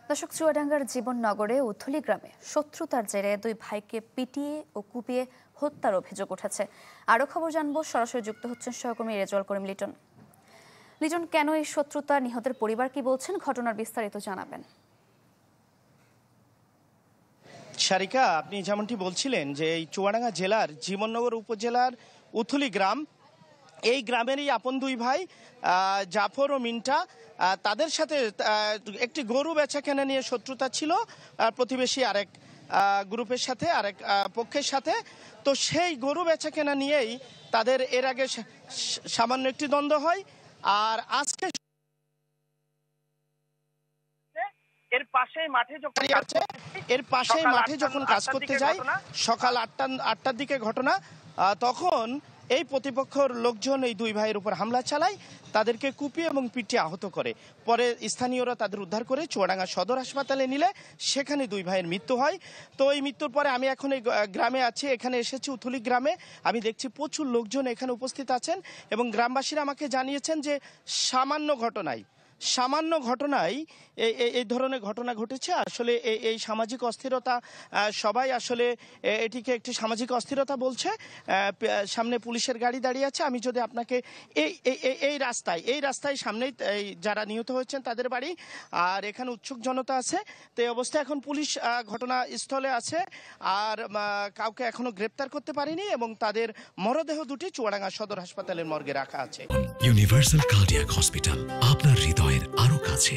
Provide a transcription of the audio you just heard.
দর্শক, চুয়াডাঙ্গার জীবননগরে উথলি গ্রামে শত্রুতার জেরে দুই ভাইকে পিটিয়ে ও কুপিয়ে হত্যার অভিযোগ উঠেছে। আরও খবর জানবো, সরাসরি যুক্ত হচ্ছেন সহকর্মী রেজওয়াল করিম লিটন। লিটন, কেন এই শত্রুতা, নিহতের পরিবার কি বলছেন, ঘটনার বিস্তারিত জানাবেন। সারিকা, আপনি যেমনটি বলছিলেন যে এই চুয়াডাঙ্গা জেলার জীবননগর উপজেলার উথলি গ্রাম, এই গ্রামেরই আপন দুই ভাই জাফর ও মিন্টা, তাদের সাথে একটি গরু বেচাকেনা নিয়ে শত্রুতা ছিল প্রতিবেশী আরেক গ্রুপের সাথে, আরেক পক্ষের সাথে। তো সেই গরু বেচাকেনা নিয়েই তাদের এর আগে সামান্য একটি দ্বন্দ্ব হয়। আর আজকে এর পাশেই মাঠে যখন কাজ করতে যায়, সকাল 8টার দিকে ঘটনা, তখন এই প্রতিপক্ষের লোকজন এই দুই ভাইয়ের উপর হামলা চালায়, তাদেরকে কুপিয়ে এবং পিটিয়ে আহত করে। পরে স্থানীয়রা তাদের উদ্ধার করে চুয়াডাঙ্গা সদর হাসপাতালে নিলে সেখানে দুই ভাইয়ের মৃত্যু হয়। তো এই মৃত্যুর পরে আমি এখন এই গ্রামে আছি, এখানে এসেছি উথলি গ্রামে। আমি দেখছি প্রচুর লোকজন এখানে উপস্থিত আছেন এবং গ্রামবাসীরা আমাকে জানিয়েছেন যে সামান্য ঘটনায় এই ধরনের ঘটনা ঘটেছে। আসলে এই সামাজিক অস্থিরতা, সবাই আসলে এটিকে একটি সামাজিক অস্থিরতা বলছে। সামনে পুলিশের গাড়ি দাঁড়িয়ে আছে। আমি যদি আপনাকে এই রাস্তায় সামনেই যারা নিহত হয়েছেন তাদের বাড়ি, আর এখানে উৎসুক জনতা আছে। তো এই অবস্থায় এখন পুলিশ ঘটনাস্থলে আছে, আর কাউকে এখনো গ্রেপ্তার করতে পারেনি এবং তাদের মরদেহ দুটি চুয়াডাঙ্গা সদর হাসপাতালের মর্গে রাখা আছে। ইউনিভার্সাল কার্ডিয়াক হসপিটাল, আপনার হৃদয়ের আরো কাছে।